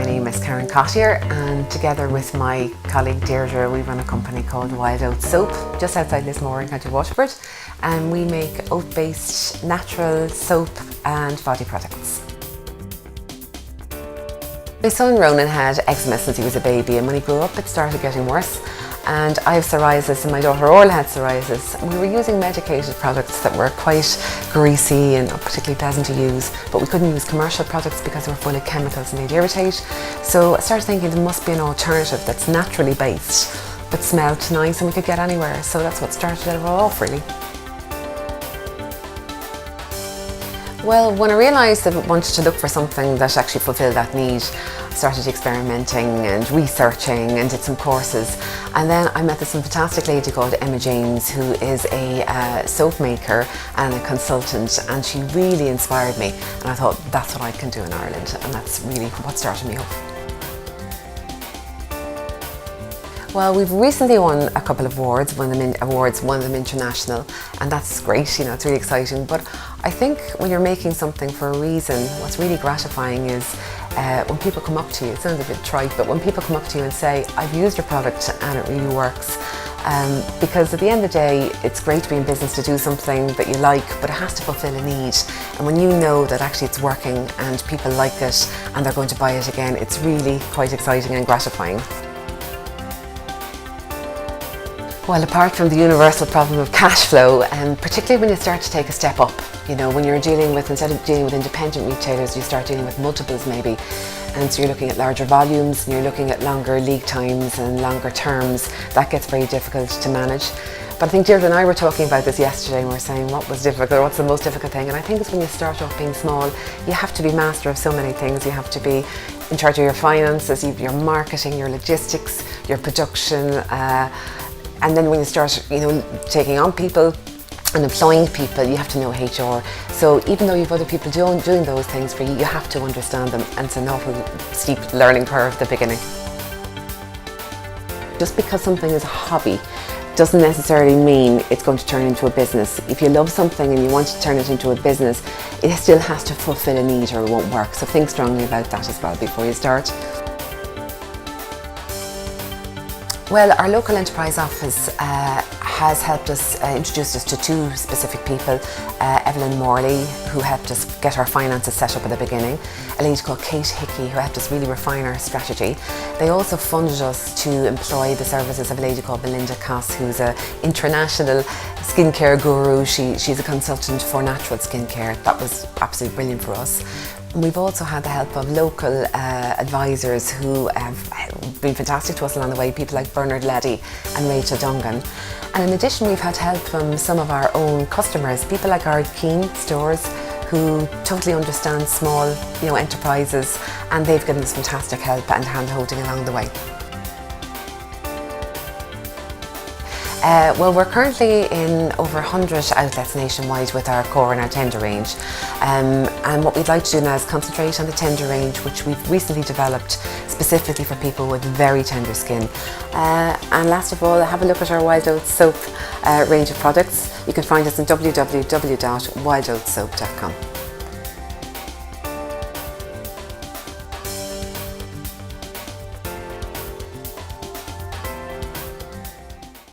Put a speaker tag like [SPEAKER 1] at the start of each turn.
[SPEAKER 1] My name is Karen Cottier, and together with my colleague Deirdre, we run a company called Oats Soap just outside Lismore in County Waterford, and we make oat-based natural soap and body products. My son Ronan had eczema since he was a baby, and when he grew up it started getting worse. And I have psoriasis and my daughter Orla had psoriasis. We were using medicated products that were quite greasy and not particularly pleasant to use, but we couldn't use commercial products because they were full of chemicals and they'd irritate. So I started thinking there must be an alternative that's naturally based but smelled nice and we could get anywhere. So that's what started it all off, really. Well, when I realised that I wanted to look for something that actually fulfilled that need, I started experimenting and researching and did some courses. And then I met this fantastic lady called Emma James, who is a soap maker and a consultant, and she really inspired me. And I thought, that's what I can do in Ireland, and that's really what started me off. Well, we've recently won a couple of awards, one of them international, and that's great, you know, it's really exciting. But I think when you're making something for a reason, what's really gratifying is when people come up to you, it sounds a bit trite, but when people come up to you and say, I've used your product and it really works. Because at the end of the day, it's great to be in business to do something that you like, but it has to fulfill a need. And when you know that actually it's working and people like it and they're going to buy it again, it's really quite exciting and gratifying. Well, apart from the universal problem of cash flow, and particularly when you start to take a step up, you know, when you're dealing with, instead of dealing with independent retailers, you start dealing with multiples maybe. And so you're looking at larger volumes and you're looking at longer lead times and longer terms. That gets very difficult to manage. But I think Deirdre and I were talking about this yesterday and we were saying what was difficult, what's the most difficult thing. And I think it's when you start off being small, you have to be master of so many things. You have to be in charge of your finances, your marketing, your logistics, your production, and then when you start, you know, taking on people and employing people, you have to know HR. So even though you have other people doing those things for you, you have to understand them, and it's an awful steep learning curve at the beginning. Just because something is a hobby doesn't necessarily mean it's going to turn into a business. If you love something and you want to turn it into a business, it still has to fulfill a need or it won't work. So think strongly about that as well before you start. Well, our local enterprise office has helped us, introduced us to two specific people. Evelyn Morley, who helped us get our finances set up at the beginning. A lady called Kate Hickey, who helped us really refine our strategy. They also funded us to employ the services of a lady called Belinda Koss, who's an international skincare guru. She's a consultant for natural skincare. That was absolutely brilliant for us. We've also had the help of local advisors who have been fantastic to us along the way, people like Bernard Leddy and Rachel Dungan. And in addition, we've had help from some of our own customers, people like our Keen stores, who totally understand small, you know, enterprises, and they've given us fantastic help and hand-holding along the way. Well, we're currently in over 100 outlets nationwide with our core and our tender range. And what we'd like to do now is concentrate on the tender range, which we've recently developed specifically for people with very tender skin. And last of all, have a look at our Wild Oats Soap range of products. You can find us on www.wildoatssoap.com.